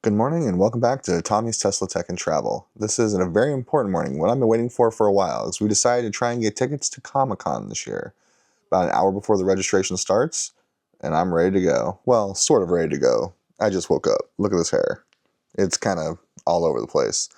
Good morning and welcome back to Tommy's Tesla Tech and Travel. This is a very important morning, what I've been waiting for a while, is we decided to try and get tickets to Comic-Con this year. About an hour before the registration starts, and I'm ready to go. Well, sort of ready to go. I just woke up. Look at this hair. It's kind of all over the place.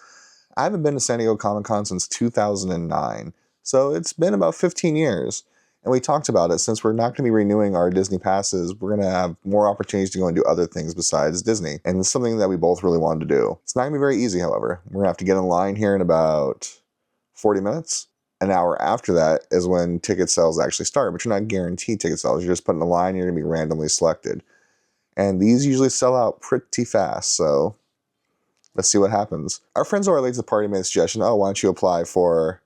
I haven't been to San Diego Comic-Con since 2009, so it's been about 15 years. And we talked about it, since we're not going to be renewing our Disney passes, we're going to have more opportunities to go and do other things besides Disney. And it's something that we both really wanted to do. It's not going to be very easy, however. We're going to have to get in line here in about 40 minutes. An hour after that is when ticket sales actually start, but you're not guaranteed ticket sales. You're just put in a line, you're going to be randomly selected. And these usually sell out pretty fast, so let's see what happens. Our friends who are late to the party made a suggestion, why don't you apply for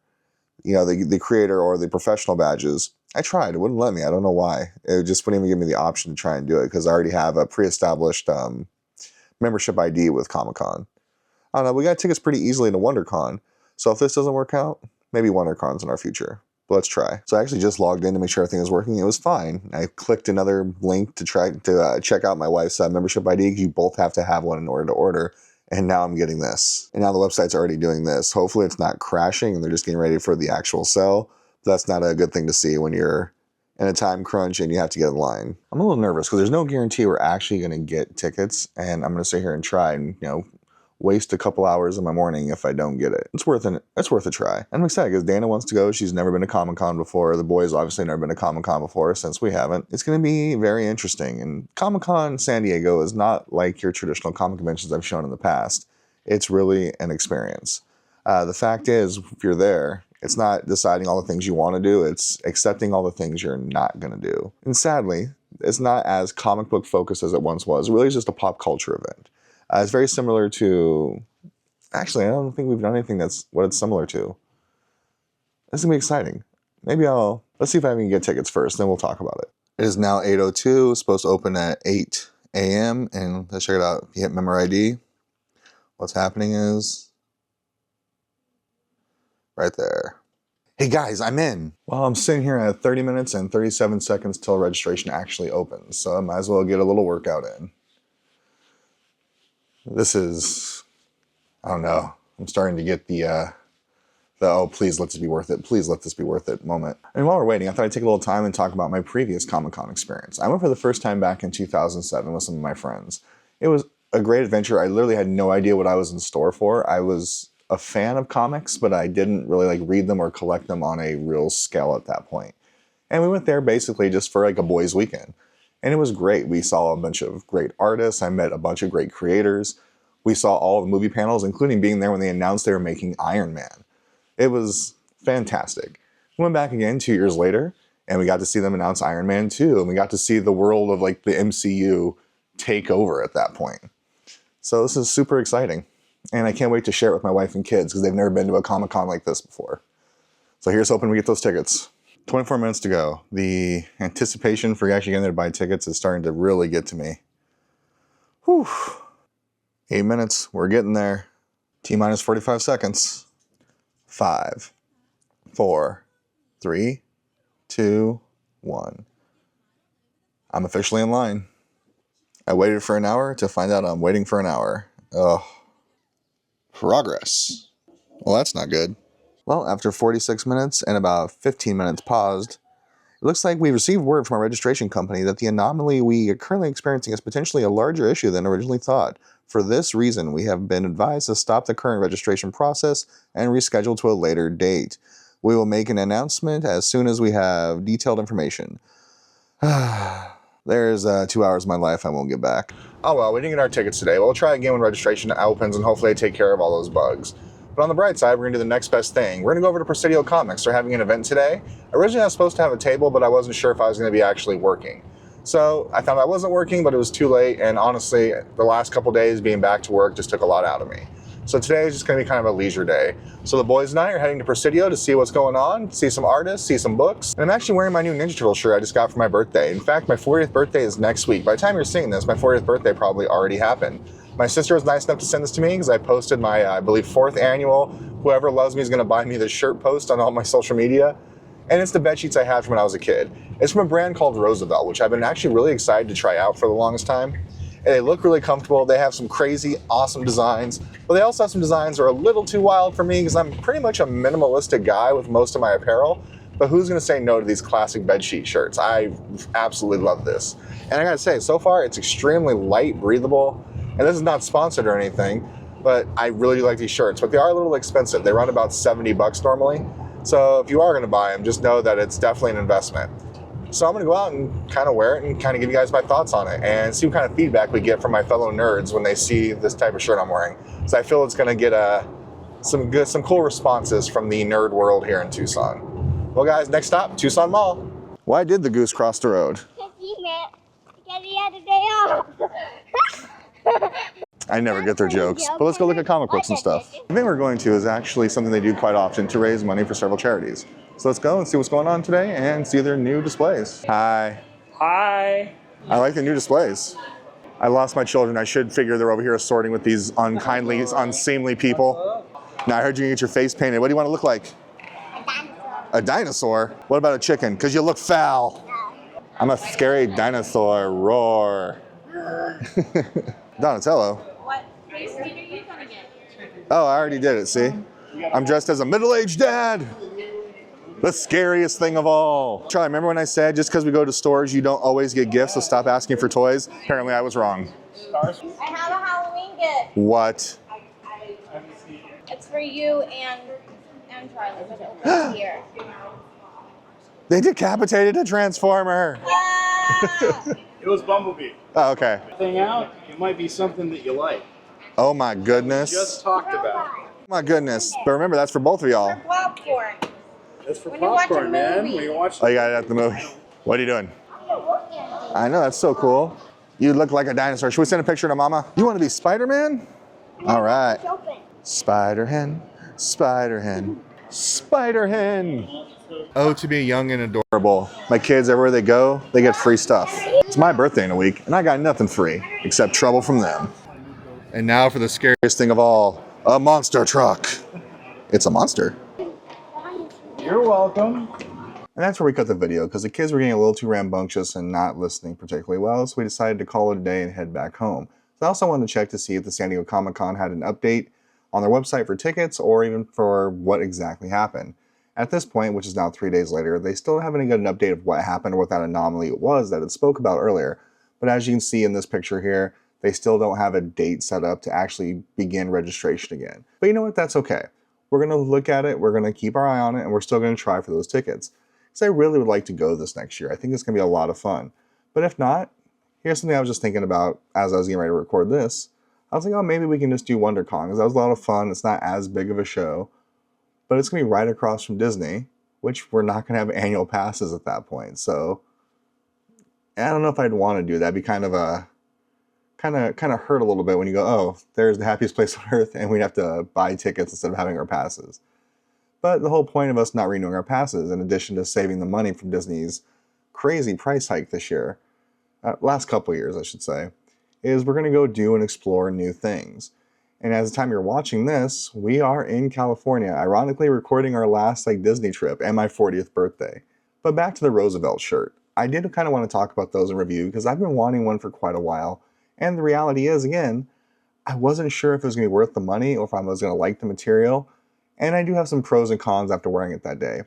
the creator or the professional badges. I tried. It wouldn't let me. I don't know why. It just wouldn't even give me the option to try and do it because I already have a pre-established membership ID with Comic-Con. I don't know. We got tickets pretty easily to WonderCon. So if this doesn't work out, maybe WonderCon's in our future. But let's try. So I actually just logged in to make sure everything was working. It was fine. I clicked another link to try to check out my wife's membership ID because you both have to have one in order to order. And now I'm getting this. And now the website's already doing this. Hopefully it's not crashing and they're just getting ready for the actual sell. That's not a good thing to see when you're in a time crunch and you have to get in line. I'm a little nervous because there's no guarantee we're actually going to get tickets, and I'm going to sit here and try and, waste a couple hours of my morning if I don't get it. It's worth a try. And I'm excited because Dana wants to go. She's never been to Comic-Con before. The boys obviously never been to Comic-Con before since we haven't. It's going to be very interesting. And Comic-Con San Diego is not like your traditional comic conventions I've shown in the past. It's really an experience. The fact is, if you're there, it's not deciding all the things you want to do, it's accepting all the things you're not going to do. And sadly, it's not as comic book focused as it once was. It really is just a pop culture event. It's very similar to, actually, I don't think we've done anything that's what it's similar to. This is going to be exciting. Let's see if I can get tickets first, then we'll talk about it. It is now 8:02, it's supposed to open at 8 a.m. And let's check it out. If you hit Member ID, what's happening is right there. Hey guys, I'm in. Well, I'm sitting here at 30 minutes and 37 seconds till registration actually opens, so I might as well get a little workout in. This is, I don't know, I'm starting to get the oh, please let this be worth it, please let this be worth it moment. And while we're waiting, I thought I'd take a little time and talk about my previous Comic-Con experience. I went for the first time back in 2007 with some of my friends. It was a great adventure. I literally had no idea what I was in store for. I was a fan of comics, but I didn't really read them or collect them on a real scale at that point. And we went there basically just for a boys' weekend. And it was great. We saw a bunch of great artists. I met a bunch of great creators. We saw all the movie panels, including being there when they announced they were making Iron Man. It was fantastic. We went back again 2 years later, and we got to see them announce Iron Man 2, and we got to see the world of the MCU take over at that point. So this is super exciting. And I can't wait to share it with my wife and kids because they've never been to a Comic-Con like this before. So here's hoping we get those tickets. 24 minutes to go. The anticipation for actually getting there to buy tickets is starting to really get to me. Whew. 8 minutes. We're getting there. T-minus 45 seconds. 5, 4, 3, 2, 1. I'm officially in line. I waited for an hour to find out I'm waiting for an hour. Ugh. Progress. Well, that's not good. Well, after 46 minutes and about 15 minutes paused, it looks like we received word from our registration company that the anomaly we are currently experiencing is potentially a larger issue than originally thought. For this reason, we have been advised to stop the current registration process and reschedule to a later date. We will make an announcement as soon as we have detailed information. There's 2 hours of my life I won't get back. Oh well, we didn't get our tickets today. We'll try again when registration opens and hopefully they take care of all those bugs. But on the bright side, we're going to do the next best thing. We're going to go over to Presidio Comics. They're having an event today. Originally, I was supposed to have a table, but I wasn't sure if I was going to be actually working. So I found I wasn't working, but it was too late. And honestly, the last couple days being back to work just took a lot out of me. So today is just going to be kind of a leisure day. So the boys and I are heading to Presidio to see what's going on, see some artists, see some books. And I'm actually wearing my new Ninja Turtle shirt I just got for my birthday. In fact, my 40th birthday is next week. By the time you're seeing this, my 40th birthday probably already happened. My sister was nice enough to send this to me because I posted my, I believe, 4th annual Whoever Loves Me is going to buy me this shirt post on all my social media. And it's the bed sheets I had from when I was a kid. It's from a brand called Roosevelt, which I've been actually really excited to try out for the longest time. They look really comfortable. They have some crazy, awesome designs, but they also have some designs that are a little too wild for me because I'm pretty much a minimalistic guy with most of my apparel. But who's going to say no to these classic bedsheet shirts? I absolutely love this. And I got to say, so far, it's extremely light, breathable. And this is not sponsored or anything, but I really do like these shirts. But they are a little expensive. They run about $70 normally. So if you are going to buy them, just know that it's definitely an investment. So I'm going to go out and kind of wear it and kind of give you guys my thoughts on it and see what kind of feedback we get from my fellow nerds when they see this type of shirt I'm wearing. So I feel it's going to get some cool responses from the nerd world here in Tucson. Well, guys, next stop, Tucson Mall. Why did the goose cross the road? Because he had a day off. I never get their jokes, but let's go look at comic books and stuff. The thing we're going to is actually something they do quite often to raise money for several charities. So let's go and see what's going on today and see their new displays. Hi. Hi. I like the new displays. I lost my children. I should figure they're over here assorting with these unkindly, unseemly people. Now I heard you can get your face painted. What do you want to look like? A dinosaur? What about a chicken? Because you look foul. I'm a scary dinosaur. Roar. Donatello. What face paint are you gonna get? Oh, I already did it, see? I'm dressed as a middle-aged dad. The scariest thing of all. Charlie, remember when I said just because we go to stores, you don't always get gifts, so stop asking for toys? Apparently I was wrong. I have a Halloween gift. What? It's for you and Charlie, but it was here. They decapitated a Transformer. It was Bumblebee. Oh, okay. Thing out, it might be something that you like. Oh my goodness. Just talked about. Oh my goodness. But remember, that's for both of y'all. For popcorn. That's for When you watch a popcorn, man. movie. When you watch Oh, you got it at the movie. What are you doing? I know, that's so cool. You look like a dinosaur. Should we send a picture to Mama? You want to be Spider-Man? All right. Spider-Hen, Spider-Hen, Spider-Hen. Oh, to be young and adorable. My kids, everywhere they go, they get free stuff. It's my birthday in a week, and I got nothing free, except trouble from them. And now for the scariest thing of all, a monster truck. It's a monster. You're welcome. And that's where we cut the video, because the kids were getting a little too rambunctious and not listening particularly well, so we decided to call it a day and head back home. So I also wanted to check to see if the San Diego Comic-Con had an update on their website for tickets, or even for what exactly happened. At this point, which is now 3 days later, they still haven't got an update of what happened or what that anomaly was that it spoke about earlier. But as you can see in this picture here, they still don't have a date set up to actually begin registration again. But you know what? That's okay. We're going to look at it, we're going to keep our eye on it, and we're still going to try for those tickets. Because I really would like to go this next year. I think it's going to be a lot of fun. But if not, here's something I was just thinking about as I was getting ready to record this. I was like, oh, maybe we can just do WonderCon, because that was a lot of fun. It's not as big of a show. But it's going to be right across from Disney, which we're not going to have annual passes at that point. So I don't know if I'd want to do that. It'd be kind of hurt a little bit when you go, oh, there's the happiest place on earth, and we'd have to buy tickets instead of having our passes. But the whole point of us not renewing our passes, in addition to saving the money from Disney's crazy price hike this year, last couple of years, I should say, is we're going to go do and explore new things. And as the time you're watching this, we are in California, ironically recording our last Disney trip and my 40th birthday. But back to the Roosevelt shirt. I did kind of want to talk about those in review because I've been wanting one for quite a while. And the reality is, again, I wasn't sure if it was going to be worth the money or if I was going to like the material. And I do have some pros and cons after wearing it that day.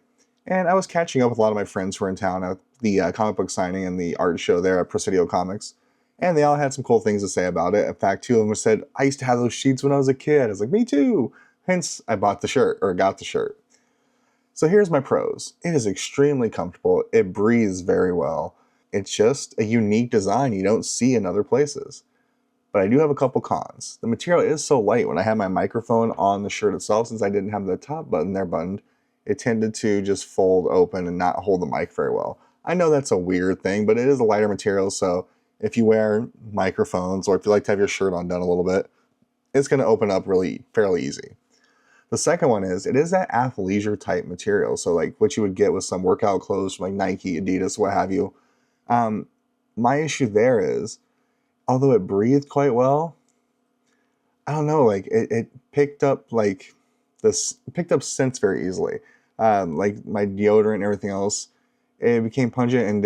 And I was catching up with a lot of my friends who were in town at the comic book signing and the art show there at Presidio Comics. And they all had some cool things to say about it. In fact, two of them said, I used to have those sheets when I was a kid. I was like, me too. Hence, I bought the shirt, or got the shirt. So here's my pros. It is extremely comfortable. It breathes very well. It's just a unique design you don't see in other places. But I do have a couple cons. The material is so light. When I had my microphone on the shirt itself, since I didn't have the top button there buttoned, it tended to just fold open and not hold the mic very well. I know that's a weird thing, but it is a lighter material, so if you wear microphones or if you like to have your shirt undone a little bit, it's going to open up fairly easy. The second one is, it is that athleisure type material. So like what you would get with some workout clothes from like Nike, Adidas, what have you. My issue there is, although it breathed quite well, I don't know, it picked up picked up scents very easily. Like my deodorant and everything else, it became pungent and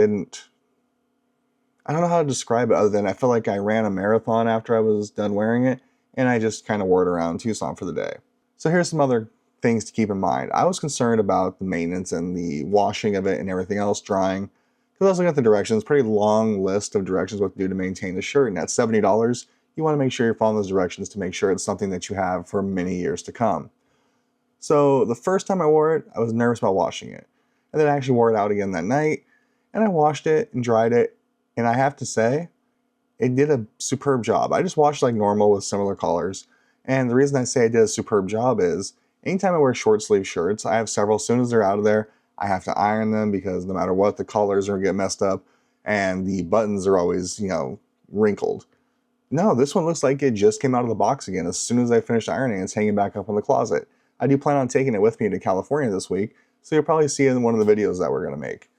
I don't know how to describe it other than I feel like I ran a marathon after I was done wearing it, and I just kind of wore it around Tucson for the day. So here's some other things to keep in mind. I was concerned about the maintenance and the washing of it and everything else, drying, because I was looking at the directions, pretty long list of directions what to do to maintain the shirt, and at $70, you want to make sure you're following those directions to make sure it's something that you have for many years to come. So the first time I wore it, I was nervous about washing it. And then I actually wore it out again that night, and I washed it and dried it, and I have to say, it did a superb job. I just washed like normal with similar colors. And the reason I say I did a superb job is anytime I wear short sleeve shirts, I have several, as soon as they're out of there, I have to iron them because no matter what, the colors are gonna get messed up and the buttons are always, wrinkled. No, this one looks like it just came out of the box again. As soon as I finished ironing, it's hanging back up in the closet. I do plan on taking it with me to California this week, so you'll probably see it in one of the videos that we're gonna make.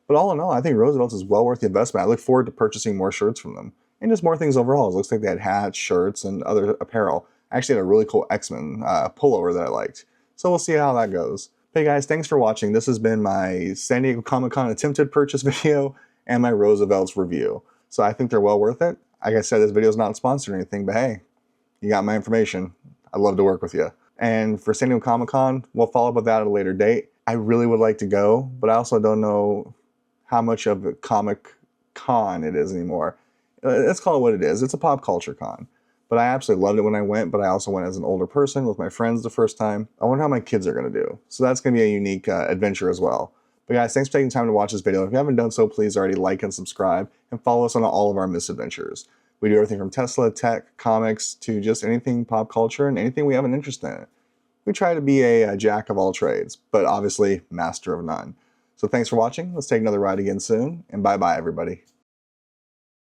But all in all, I think Roosevelt's is well worth the investment. I look forward to purchasing more shirts from them. And just more things overall. It looks like they had hats, shirts, and other apparel. I actually had a really cool X-Men pullover that I liked. So we'll see how that goes. Hey guys, thanks for watching. This has been my San Diego Comic-Con attempted purchase video and my Roosevelt's review. So I think they're well worth it. Like I said, this video is not sponsored or anything, but hey, you got my information. I'd love to work with you. And for San Diego Comic-Con, we'll follow up with that at a later date. I really would like to go, but I also don't know how much of a comic con it is anymore. Let's call it what it is. It's a pop culture con. But I absolutely loved it when I went, but I also went as an older person with my friends the first time. I wonder how my kids are going to do. So that's going to be a unique adventure as well. But guys, thanks for taking time to watch this video. If you haven't done so, please already like and subscribe and follow us on all of our misadventures. We do everything from Tesla, tech, comics, to just anything pop culture and anything we have an interest in. We try to be a jack of all trades, but obviously master of none. So thanks for watching. Let's take another ride again soon, and bye-bye, everybody.